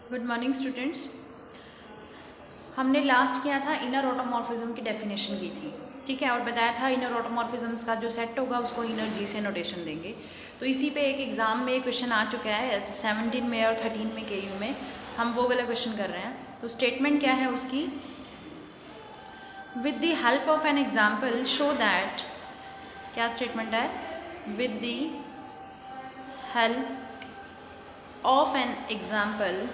Good morning students. हमने last किया था इनर ऑटोमॉर्फिज्म की डेफिनेशन की थी, ठीक है, और बताया था इनर ऑटोमॉर्फिज्म्स का जो सेट होगा उसको इनर जी से नोटेशन देंगे। तो इसी पे एक एग्ज़ाम में क्वेश्चन आ चुका है 17 में और 13 में KU में, हम वो वाला क्वेश्चन कर रहे हैं। तो स्टेटमेंट क्या है उसकी, with the help of an example show that, क्या स्टेटमेंट है, with the help of an example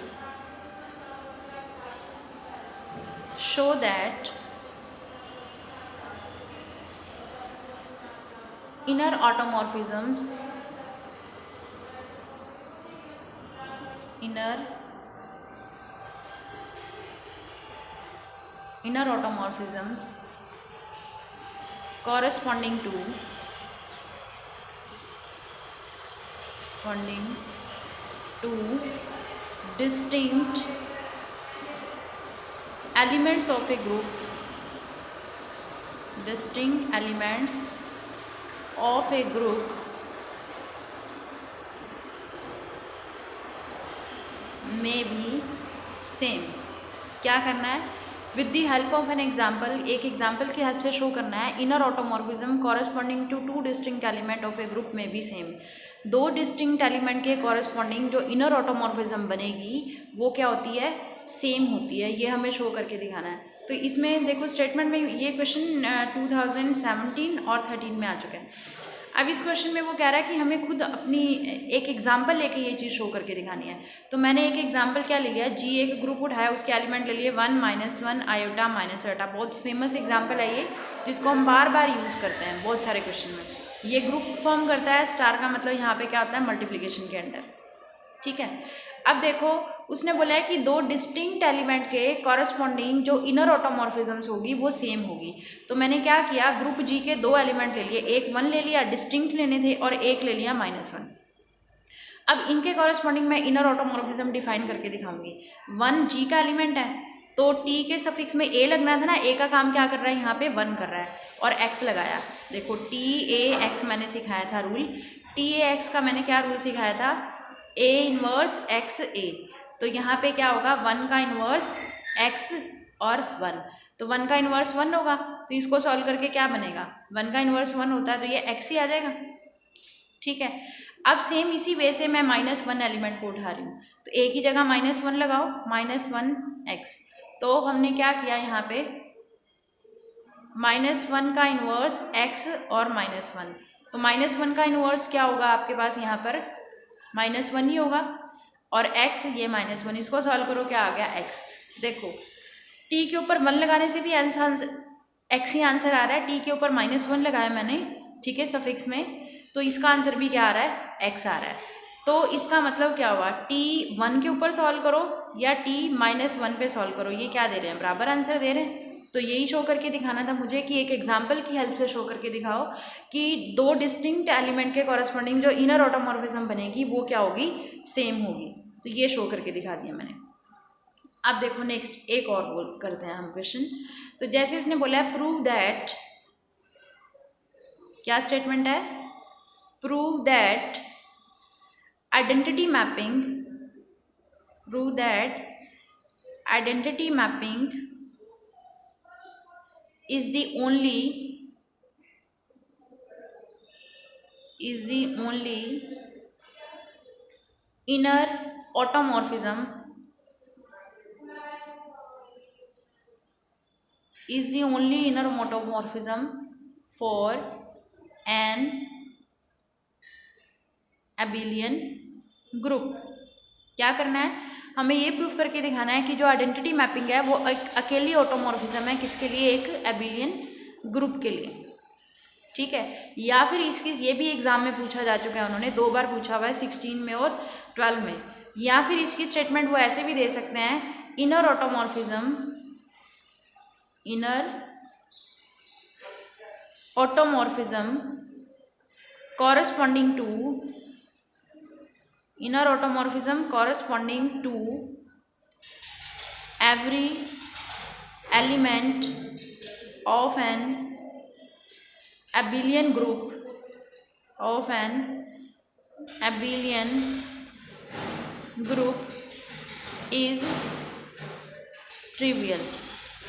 show that inner automorphisms corresponding to distinct elements of a group may be same। क्या करना है, with the help of an example, एक example की help से show करना है inner automorphism corresponding to two distinct element of a group में be same. दो डिस्टिंक्ट एलिमेंट के कॉरस्पॉन्डिंग जो इनर ऑटोमॉर्फिज्म बनेगी वो क्या होती है, सेम होती है। ये हमें शो करके दिखाना है। तो इसमें देखो स्टेटमेंट में ये क्वेश्चन 2017 और 13 में आ चुका है। अब इस क्वेश्चन में वो कह रहा है कि हमें खुद अपनी एक एग्जाम्पल लेके ये चीज़ शो करके दिखानी है। तो मैंने एक एग्जाम्पल क्या ले लिया, जी एक ग्रुप उठाया, उसके एलिमेंट ले लिए 1 -1 आयोटा माइनस आयोटा। बहुत फेमस एग्जाम्पल है ये, जिसको हम बार बार यूज़ करते हैं बहुत सारे क्वेश्चन में। ये ग्रुप फॉर्म करता है, स्टार का मतलब यहाँ पे क्या होता है, मल्टीप्लीकेशन के अंडर, ठीक है। अब देखो उसने बोला है कि दो डिस्टिंक्ट एलिमेंट के कॉरस्पॉन्डिंग जो इनर ऑटोमॉर्फिज्म्स होगी वो सेम होगी। तो मैंने क्या किया, ग्रुप जी के दो एलिमेंट ले लिए, एक 1 ले लिया, डिस्टिंक्ट लेने थे, और एक ले लिया -1। अब इनके कॉरस्पॉन्डिंग मैं इनर ऑटोमॉर्फिज्म डिफाइन करके दिखाऊंगी। 1 जी का एलिमेंट है तो टी के सफिक्स में ए लगना था ना, ए का काम क्या कर रहा है, यहाँ पे 1 कर रहा है, और एक्स लगाया। देखो TA मैंने सिखाया था रूल, TA का मैंने क्या रूल सिखाया था, A इनवर्स एक्स ए। तो यहाँ पे क्या होगा, 1 का इनवर्स x और 1, तो 1 का इनवर्स 1 होगा। तो इसको सॉल्व करके क्या बनेगा, 1 का इनवर्स 1 होता है तो ये x ही आ जाएगा, ठीक है। अब सेम इसी वे से मैं -1 एलिमेंट को उठा रही हूँ, तो a की जगह -1 लगाओ, -1x। तो हमने क्या किया, यहाँ पे -1 का इनवर्स x और -1, तो -1 का इनवर्स क्या होगा आपके पास, यहाँ पर -1 ही होगा, और x ये -1, इसको सॉल्व करो, क्या आ गया x। देखो t के ऊपर 1 लगाने से भी आंसर x ही आंसर आ रहा है, t के ऊपर -1 लगाया मैंने, ठीक है, सफिक्स में, तो इसका आंसर भी क्या आ रहा है, x आ रहा है। तो इसका मतलब क्या हुआ, t 1 के ऊपर सॉल्व करो या t -1 पे सॉल्व करो, ये क्या दे रहे हैं, बराबर आंसर दे रहे हैं। तो यही शो करके दिखाना था मुझे कि एक एग्जाम्पल की हेल्प से शो करके दिखाओ कि दो डिस्टिंक्ट एलिमेंट के कॉरस्पॉन्डिंग जो इनर ऑटोमॉर्फिज्म बनेगी वो क्या होगी, सेम होगी। तो ये शो करके दिखा दिया मैंने। अब देखो नेक्स्ट एक और बोल करते हैं हम क्वेश्चन। तो जैसे उसने बोला है प्रूव दैट, क्या स्टेटमेंट है, prove that identity mapping is the only inner automorphism for an abelian group। क्या करना है, हमें ये प्रूफ करके दिखाना है कि जो आइडेंटिटी मैपिंग है वो एक अकेली ऑटोमॉर्फिज्म है, किसके लिए, एक एबिलियन ग्रुप के लिए, ठीक है। या फिर इसकी ये भी एग्जाम में पूछा जा चुका है, उन्होंने 2 बार पूछा हुआ है, 16 में और 12 में। या फिर इसकी स्टेटमेंट वो ऐसे भी दे सकते हैं, inner automorphism corresponding to every element of an abelian group is trivial.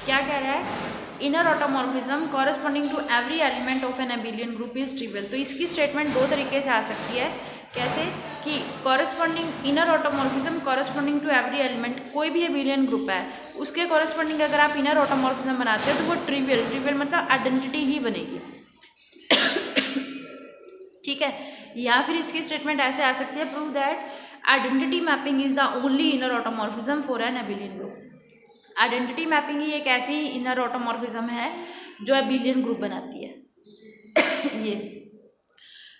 क्या कह रहा है? Inner automorphism corresponding to every element of an abelian group is trivial. तो इसकी स्टेटमेंट दो तरीके से आ सकती है। कैसे? कि corresponding inner automorphism corresponding to every element, कोई भी एबिलियन ग्रुप है उसके कॉरस्पॉन्डिंग अगर आप इनर ऑटोमॉर्फिज्म बनाते हो तो वो ट्रिवियल मतलब आइडेंटिटी ही बनेगी। ठीक है। या फिर इसकी स्टेटमेंट ऐसे आ सकती है, prove that identity mapping is the only inner automorphism for an abelian group. Identity mapping ही एक ऐसी इनर ऑटोमॉर्फिज्म है जो एबिलियन ग्रुप बनाती है। ये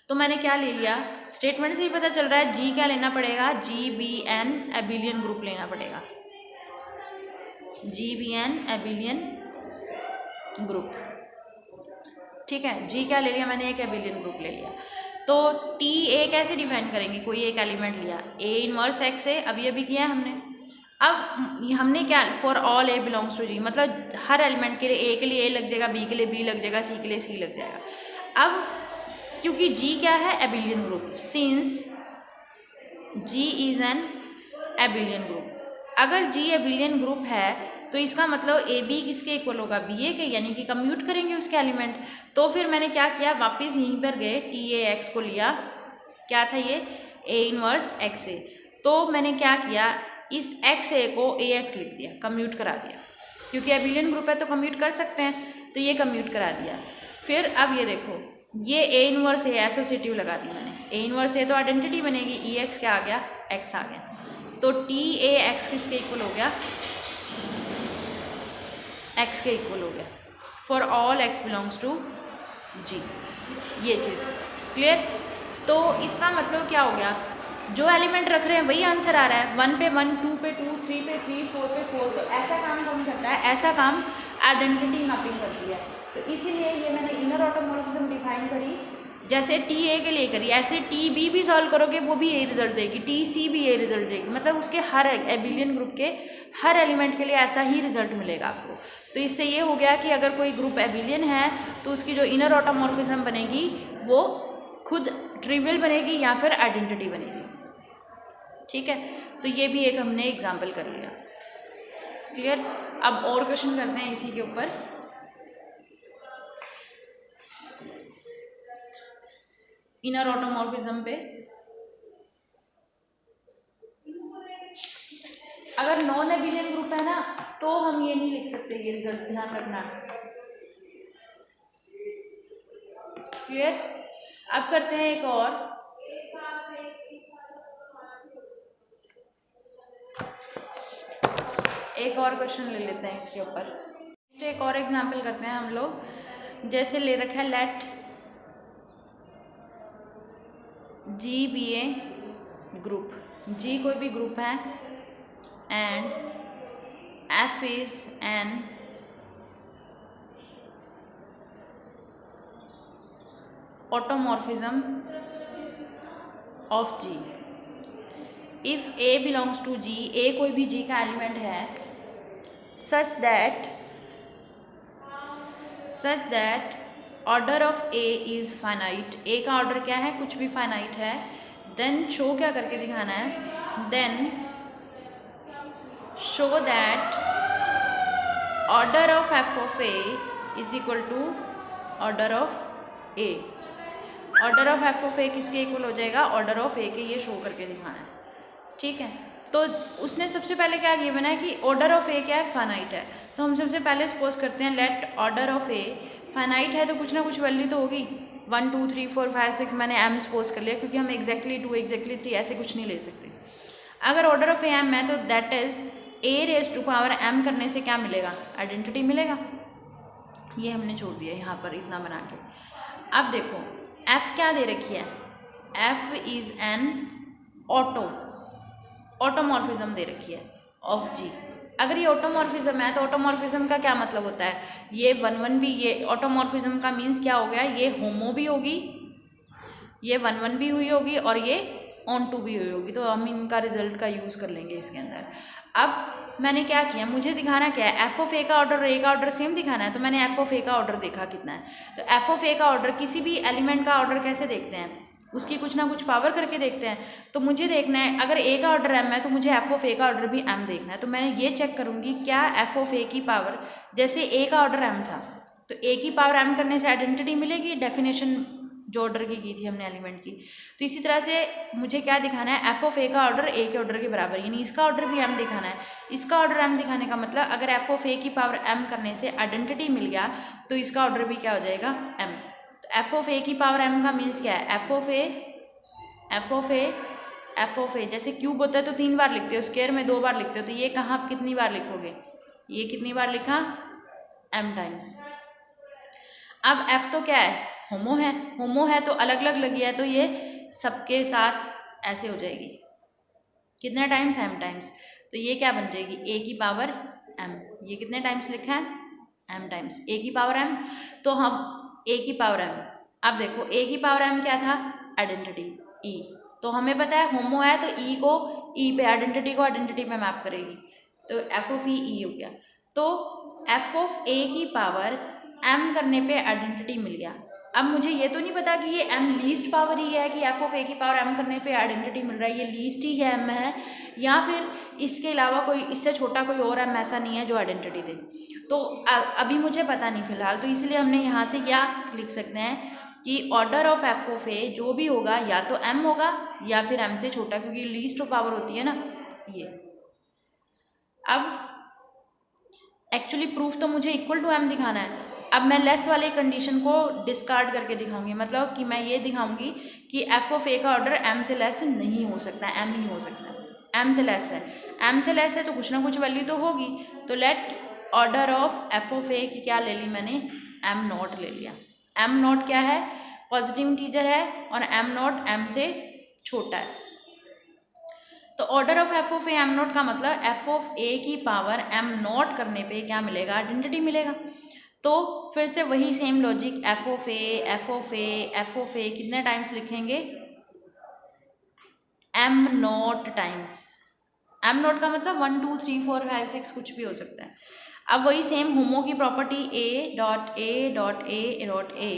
तो मैंने क्या ले लिया, स्टेटमेंट से ही पता चल रहा है जी क्या लेना पड़ेगा, GBN एबिलियन ग्रुप लेना पड़ेगा, GBN एबिलियन ग्रुप। ठीक है, जी क्या ले लिया मैंने, एक एबिलियन ग्रुप ले लिया। तो TA कैसे डिफाइन करेंगे? कोई एक एलिमेंट लिया, A इनवर्स X है, अभी किया है हमने। अब हमने क्या, for all A belongs to G, मतलब हर एलिमेंट के लिए A के लिए A लग जाएगा, B के लिए B लग जाएगा, C के लिए C लग जाएगा। अब क्योंकि G क्या है, abelian group, since G is an abelian group. अगर G एबिलियन ग्रुप है तो इसका मतलब AB किसके इक्वल होगा, BA के, यानी कि कम्यूट करेंगे उसके एलिमेंट। तो फिर मैंने क्या किया, वापस यहीं पर गए, TAX को लिया, क्या था ये, A इनवर्स XA। तो मैंने क्या किया, इस XA को AX लिख दिया, कम्यूट करा दिया, क्योंकि एबिलियन ग्रुप है तो कम्यूट कर सकते हैं, तो ये कम्यूट करा दिया। फिर अब ये देखो, ये A इनवर्स A एसोसिएटिव लगा दी मैंने, A इनवर्स A तो आइडेंटिटी बनेगी, EX क्या आ गया, X आ गया। तो TAX किसके इक्वल हो गया, X के इक्वल हो गया, for all X belongs to G। ये चीज़ क्लियर। तो इसका मतलब क्या हो गया, जो एलिमेंट रख रहे हैं वही आंसर आ रहा है, 1 पे 1, 2 पे 2, 3 पे 3, 4 पे 4। तो ऐसा काम कौन करता है, ऐसा काम आइडेंटिटी मैपिंग करती है। तो इसीलिए ये मैंने इनर ऑटोमॉर्फिज्म डिफाइन करी, जैसे TA के लिए करी, ऐसे TB भी सॉल्व करोगे वो भी यही रिजल्ट देगी, TC भी यही रिजल्ट देगी, मतलब उसके हर एबिलियन ग्रुप के हर एलिमेंट के लिए ऐसा ही रिजल्ट मिलेगा आपको। तो इससे ये हो गया कि अगर कोई ग्रुप एबिलियन है तो उसकी जो इनर ऑटोमॉर्फिज्म बनेगी वो खुद ट्रिवियल बनेगी या फिर आइडेंटिटी बनेगी। ठीक है, तो ये भी एक हमने एग्जाम्पल कर लिया। क्लियर। अब और क्वेश्चन करते हैं इसी के ऊपर। इनर ऑटोमॉर्फिज्म पे अगर नॉन एबिलियन ग्रुप है ना तो हम ये नहीं लिख सकते, ये रिजल्ट ध्यान रखना। क्लियर। अब करते हैं एक और, क्वेश्चन ले लेते हैं इसके ऊपर। एक और एग्जाम्पल करते हैं हम लोग, जैसे ले रखा है let G be a group, G कोई भी ग्रुप है and F is an automorphism of G। If A belongs to G, A कोई भी G का एलिमेंट है, such that order of A is finite, A का ऑर्डर क्या है, कुछ भी फाइनाइट है, देन शो क्या करके दिखाना है, then show that order of F of A is equal to order of A। Order of F of A किसके इक्वल हो जाएगा, ऑर्डर ऑफ A के, ये शो करके दिखाना है। ठीक है, तो उसने सबसे पहले क्या गिवन है कि ऑर्डर ऑफ A क्या है, फाइनाइट है। तो हम सबसे पहले सपोज करते हैं let order of A, finite है तो कुछ ना कुछ वैल्यू तो होगी, 1 2 3 4 5 6 मैंने M सपोज कर लिया, क्योंकि हम एग्जैक्टली 2 एग्जैक्टली 3 ऐसे कुछ नहीं ले सकते। अगर ऑर्डर ऑफ A M है तो that is A raise to power M करने से क्या मिलेगा, आइडेंटिटी मिलेगा। ये हमने छोड़ दिया यहाँ पर इतना बना के। अब देखो F क्या दे रखी है, F इज एन ऑटोमॉर्फिज्म दे रखी है ऑफ G। अगर ये ऑटोमॉर्फिज्म है तो ऑटोमॉर्फिज्म का क्या मतलब होता है, ये 1 1 भी, ये ऑटोमॉर्फिज्म का मीन्स क्या हो गया, ये होमो भी होगी, ये 1 1 भी हुई होगी और ये ऑन टू भी हुई होगी। तो हम इनका रिजल्ट का यूज़ कर लेंगे इसके अंदर। अब मैंने क्या किया, मुझे दिखाना क्या है, F ऑफ A का ऑर्डर A का ऑर्डर सेम दिखाना है। तो मैंने F ऑफ A का ऑर्डर देखा कितना है, तो F ऑफ A का ऑर्डर, किसी भी एलिमेंट का ऑर्डर कैसे देखते हैं, उसकी कुछ ना कुछ पावर करके देखते हैं। तो मुझे देखना है अगर ए का ऑर्डर एम है तो मुझे एफ ऑफ ए का ऑर्डर भी एम देखना है। तो मैं ये चेक करूँगी क्या एफ ऑफ ए की पावर, जैसे ए का ऑर्डर एम था तो ए की पावर एम करने से आइडेंटिटी मिलेगी, डेफिनेशन जो ऑर्डर की थी हमने एलिमेंट की। तो इसी तरह से मुझे क्या दिखाना है, एफ ऑफ ए का ऑर्डर ए के ऑर्डर के बराबर, यानी इसका ऑर्डर भी एम दिखाना है। इसका ऑर्डर एम दिखाने का मतलब अगर एफ ऑफ ए की पावर एम करने से आइडेंटिटी मिल गया तो इसका ऑर्डर भी क्या हो जाएगा, एम। तो एफ ऑफ ए की पावर एम का मीन्स क्या है, F of A F of A F of A, जैसे क्यूब होता है तो 3 बार लिखते हो, स्क्वायर में 2 बार लिखते हो, तो ये कहाँ आप कितनी बार लिखोगे, ये कितनी बार लिखा, एम टाइम्स। अब एफ तो क्या है, होमो है तो अलग अलग लगी है तो ये सबके साथ ऐसे हो जाएगी, कितने टाइम्स, एम टाइम्स। तो ये क्या बन जाएगी, ए की पावर एम, ये कितने टाइम्स लिखा है, एम टाइम्स ए की पावर एम। तो हम ए की पावर एम, अब देखो ए की पावर एम क्या था, आइडेंटिटी ई, तो हमें पता है होमो है तो ई को ई पे, आइडेंटिटी को आइडेंटिटी पे मैप करेगी, तो एफ ऑफ ई हो गया। तो एफ ऑफ ए की पावर एम करने पे आइडेंटिटी मिल गया। अब मुझे ये तो नहीं पता कि ये एम लीस्ट पावर ही है कि एफ ऑफ ए की पावर एम करने पे आइडेंटिटी मिल रहा है, ये लीस्ट ही है एम है, या फिर इसके अलावा कोई इससे छोटा कोई और एम ऐसा नहीं है जो आइडेंटिटी दे। तो अभी मुझे पता नहीं फिलहाल, तो इसलिए हमने यहाँ से क्या लिख सकते हैं कि ऑर्डर ऑफ एफ ऑफ ए जो भी होगा या तो एम होगा या फिर एम से छोटा, क्योंकि लीस्ट पावर होती है ना ये। अब एक्चुअली प्रूफ तो मुझे इक्वल टू एम दिखाना है। अब मैं लेस वाली कंडीशन को डिस्कार्ड करके दिखाऊंगी, मतलब कि मैं ये दिखाऊंगी कि एफ ऑफ ए का ऑर्डर एम से लेस नहीं हो सकता, एम ही हो सकता है। एम से लेस है, एम से लेस है तो कुछ ना कुछ वैल्यू तो होगी। तो let order of F of A की क्या ले ली मैंने, एम नॉट ले लिया। एम नॉट क्या है, पॉजिटिव इंटीजर है और एम नॉट एम से छोटा है। तो order of F of A M naught का मतलब एफ ऑफ ए की पावर एम नॉट करने पे क्या मिलेगा, आइडेंटिटी मिलेगा। तो फिर से वही same logic, F of A F of A F of A कितने टाइम्स लिखेंगे, M naught times. M naught का मतलब 1 2 3 4 5 6 कुछ भी हो सकता है। अब वही सेम होमो की property a dot a dot a dot a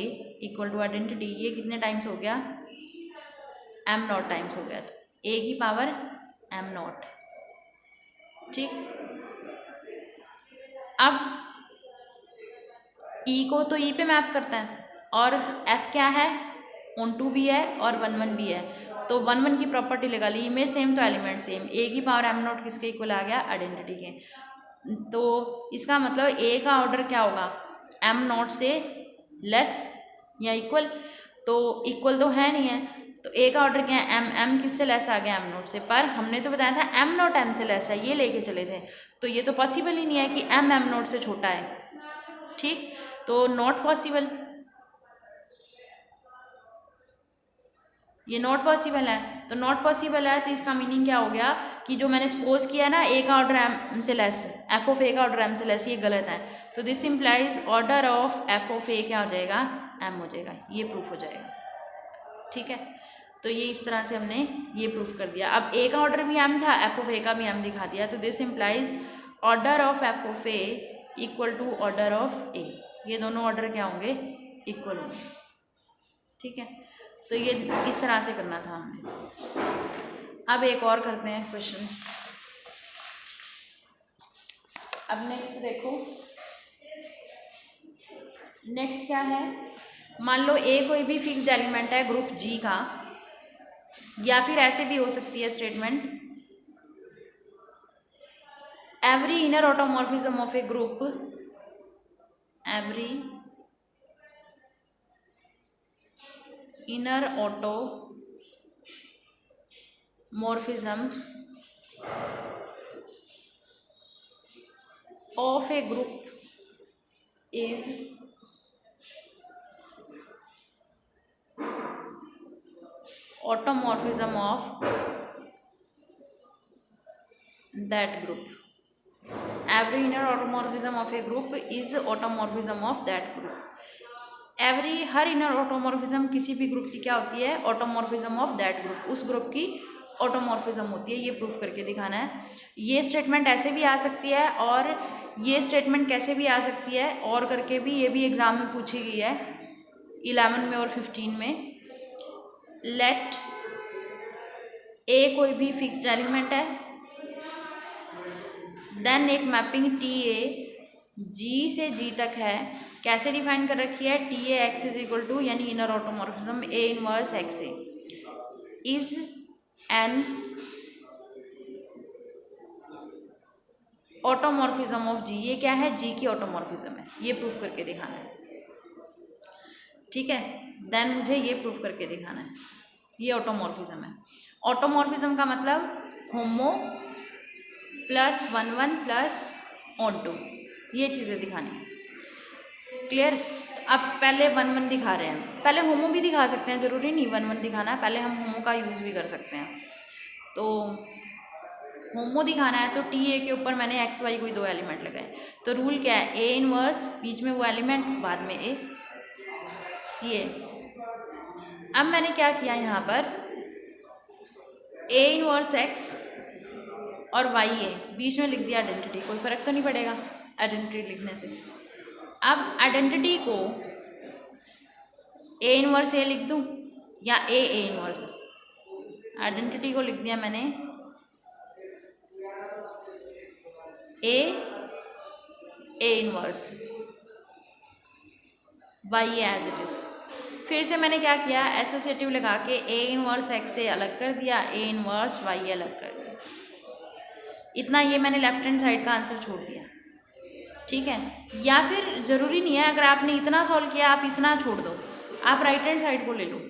equal to identity, ये कितने टाइम्स हो गया, एम नॉट टाइम्स हो गया। तो ए की पावर एम नॉट, ठीक। अब ई को तो ई पे मैप करता है और एफ क्या है, ऑन टू भी है और 1 1 भी है, तो 1 1 की प्रॉपर्टी लगा ली, इमेज सेम तो एलिमेंट सेम। ए की पावर एम नॉट किसके इक्वल आ गया, आइडेंटिटी के। तो इसका मतलब ए का ऑर्डर क्या होगा, एम नॉट से लेस या इक्वल, तो इक्वल तो है नहीं है, तो ए का ऑर्डर क्या है, एम, एम किससे लेस आ गया, एम नॉट से। पर हमने तो बताया था एम नॉट एम से लेस है, ये लेके चले थे, तो ये तो पॉसिबल ही नहीं है कि एम एम नॉट से छोटा है, ठीक। तो नॉट पॉसिबल, ये नॉट पॉसिबल है। तो नॉट पॉसिबल है तो इसका मीनिंग क्या हो गया कि जो मैंने सपोज किया ना ए का ऑर्डर एम से लेस, एफ ऑफ ए का ऑर्डर एम से लेस, ये गलत है। तो this implies order of F of A क्या हो जाएगा, एम हो जाएगा, ये प्रूफ हो जाएगा, ठीक है। तो ये इस तरह से हमने ये प्रूफ कर दिया। अब ए का ऑर्डर भी एम था, एफ ऑफ ए का भी एम दिखा दिया। तो this implies order of F of A equal to order of A, ये दोनों ऑर्डर क्या होंगे, इक्वल होंगे, ठीक है। तो ये इस तरह से करना था हमने। अब एक और करते हैं क्वेश्चन। अब नेक्स्ट देखो, नेक्स्ट क्या है, मान लो ए कोई भी फिक्स्ड एलिमेंट है ग्रुप जी का, या फिर ऐसे भी हो सकती है statement, every inner automorphism of a group, every inner automorphism of a group is automorphism of that group. Every inner automorphism of a group is automorphism of that group. Every, her inner automorphism किसी भी group की क्या होती है, automorphism of that group, उस group की automorphism होती है। ये प्रूफ करके दिखाना है। ये स्टेटमेंट ऐसे भी आ सकती है और ये स्टेटमेंट कैसे भी आ सकती है और करके भी, ये भी एग्जाम में पूछी गई है 11 में और 15 में। लेट ए कोई भी फिक्स्ड एलिमेंट है, देन एक मैपिंग टी ए जी से जी तक है, कैसे डिफाइन कर रखी है, T A X is equal to यानी inner automorphism A inverse x A is an automorphism of G. ये क्या है, जी की ऑटोमॉर्फिज्म है, ये प्रूफ करके दिखाना है। ठीक है, देन मुझे ये प्रूफ करके दिखाना है, ये ऑटोमॉर्फिज्म है। ऑटोमॉर्फिज्म का मतलब होमो प्लस 1 1 प्लस ऑटो, ये चीज़ें दिखानी है। क्लियर। अब पहले 1 1 दिखा रहे हैं, पहले होमो भी दिखा सकते हैं, ज़रूरी नहीं 1 1 दिखाना है, पहले हम होमो का यूज़ भी कर सकते हैं। तो होमो दिखाना है तो टी ए के ऊपर मैंने एक्स वाई कोई 2 एलिमेंट लगाए, तो रूल क्या है, ए इनवर्स बीच में वो एलिमेंट बाद में ए। ये अब मैंने क्या किया यहाँ पर, ए इनवर्स एक्स और वाई ए बीच में लिख दिया आइडेंटिटी, कोई फ़र्क तो नहीं पड़ेगा आइडेंटिटी लिखने से। अब आइडेंटिटी को ए इनवर्स ए लिख दूँ या ए इनवर्स, आइडेंटिटी को लिख दिया मैंने a inverse y as it is. फिर से मैंने क्या किया, एसोसिएटिव लगा के ए इनवर्स एक्स से अलग कर दिया, ए इनवर्स वाई अलग कर दिया। इतना ये मैंने लेफ्ट हैंड साइड का आंसर छोड़ दिया। ठीक है, या फिर ज़रूरी नहीं है, अगर आपने इतना सॉल्व किया आप इतना छोड़ दो, आप राइट हैंड साइड को ले लो।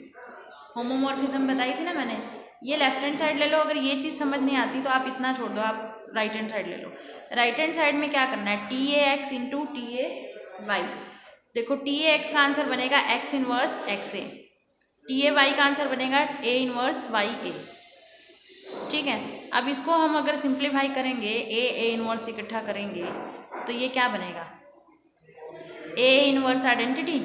होमोमॉर्फिज्म बताई थी ना मैंने, ये लेफ्ट हैंड साइड ले लो। अगर ये चीज़ समझ नहीं आती तो आप इतना छोड़ दो, आप राइट हैंड साइड ले लो। राइट हैंड साइड में क्या करना है, T A x into T a y. देखो टी ए एक्स का आंसर बनेगा x inverse x a, T a y का आंसर बनेगा ए इनवर्स वाई ए। ठीक है, अब इसको हम अगर सिंप्लीफाई करेंगे, ए इनवर्स इकट्ठा करेंगे तो ये क्या बनेगा, ए इनवर्स आइडेंटिटी,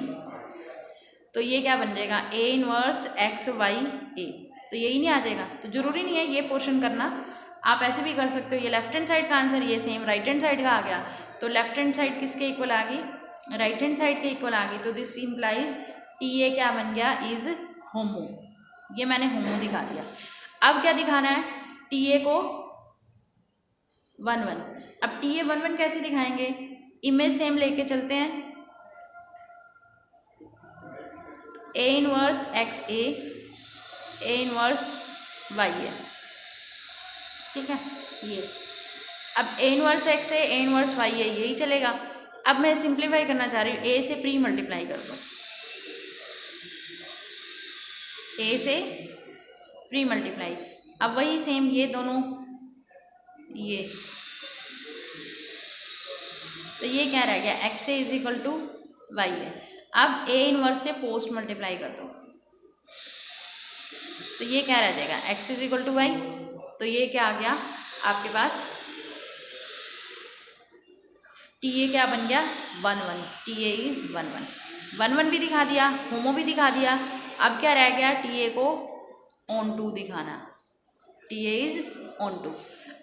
तो ये क्या बन जाएगा, ए इनवर्स एक्स वाई ए, तो यही नहीं आ जाएगा। तो ज़रूरी नहीं है ये पोर्शन करना, आप ऐसे भी कर सकते हो। ये लेफ्ट हैंड साइड का आंसर, ये सेम राइट हैंड साइड का आ गया, तो लेफ्ट हैंड साइड किसके इक्वल आ गई, राइट हैंड साइड के इक्वल आ गई। तो दिस इम्प्लाइज टी ए क्या बन गया, इज होमो। ये मैंने होमो दिखा दिया। अब क्या दिखाना है, टी ए को 1 1। अब टी ए 1 1 कैसे दिखाएंगे, इमेज सेम लेके चलते हैं, a inverse x a inverse y है। ठीक है, ये अब a inverse x a inverse y है, यही चलेगा। अब मैं सिंप्लीफाई करना चाह रही हूँ, ए से प्री मल्टीप्लाई कर दो, ए से प्री मल्टीप्लाई। अब वही सेम ये दोनों, ये तो ये क्या रह गया, x A is equal to y है। अब ए इनवर्स से पोस्ट मल्टीप्लाई कर दो, तो ये क्या रह जाएगा, x is equal to y. तो ये क्या आ गया आपके पास, टी ए क्या बन गया 1 1, टी ए इज 1 1, 1 1 भी दिखा दिया, होमो भी दिखा दिया। अब क्या रह गया, टी ए को ऑन टू दिखाना, T a is onto.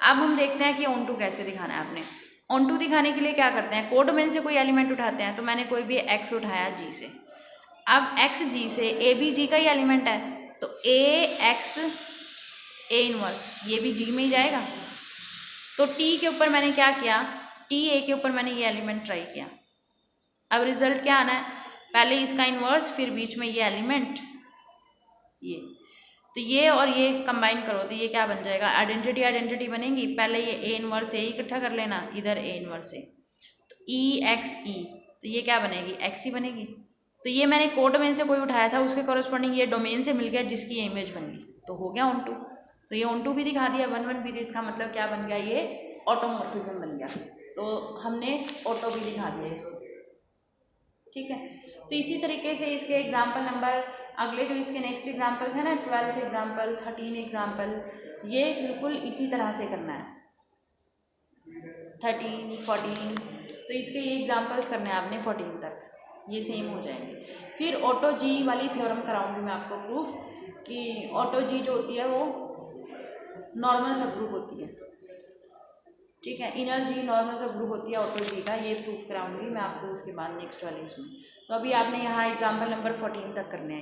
अब हम देखते हैं कि ऑन टू कैसे दिखाना है आपने। ऑन टू दिखाने के लिए क्या करते हैं, कोडोमेन से कोई एलिमेंट उठाते हैं, तो मैंने कोई भी एक्स उठाया जी से। अब एक्स जी से, ए भी जी का ही एलिमेंट है, तो ए एक्स ए इनवर्स, ये भी जी में ही जाएगा। तो टी के ऊपर मैंने क्या किया, टी ए के ऊपर मैंने ये एलिमेंट ट्राई किया। अब रिजल्ट क्या आना है, पहले इसका इन्वर्स, फिर बीच में ये एलिमेंट, ये तो ये और ये कंबाइन करो तो ये क्या बन जाएगा, आइडेंटिटी आइडेंटिटी बनेगी। पहले ये ए इनवर्स ए इकट्ठा कर लेना, इधर ए इनवर्स ए, तो ई एक्स ई, तो ये क्या बनेगी, एक्स ही बनेगी। तो ये मैंने कोड डोमेन से कोई उठाया था, उसके कॉरस्पॉन्डिंग ये डोमेन से मिल गया जिसकी ये इमेज बन गई, तो हो गया ऑन टू। तो ये ऑन टू भी दिखा दिया, 1 1 भी दिया, इसका मतलब क्या बन गया, ये ऑटोमॉर्फिज्म बन गया। तो हमने ऑटो भी दिखा दिया इसको। ठीक है, तो इसी तरीके से इसके एग्जाम्पल नंबर, अगले जो इसके नेक्स्ट एग्जाम्पल्स हैं ना, 12th एग्जाम्पल, 13 एग्जाम्पल, ये बिल्कुल इसी तरह से करना है, 13 14, तो इसके ये एग्जाम्पल्स करने हैं आपने 14 तक, ये सेम हो जाएंगे। फिर ऑटो जी वाली थ्योरम कराऊंगी मैं आपको प्रूफ, कि ऑटो जी जो होती है वो नॉर्मल सब ग्रुप होती है। ठीक है, इनर जी नॉर्मल सब ग्रुप होती है ऑटो जी का, ये प्रूफ कराऊंगी मैं आपको उसके बाद नेक्स्ट वाले उसमें। तो अभी आपने यहाँ एग्जाम्पल नंबर 14 तक करने हैं।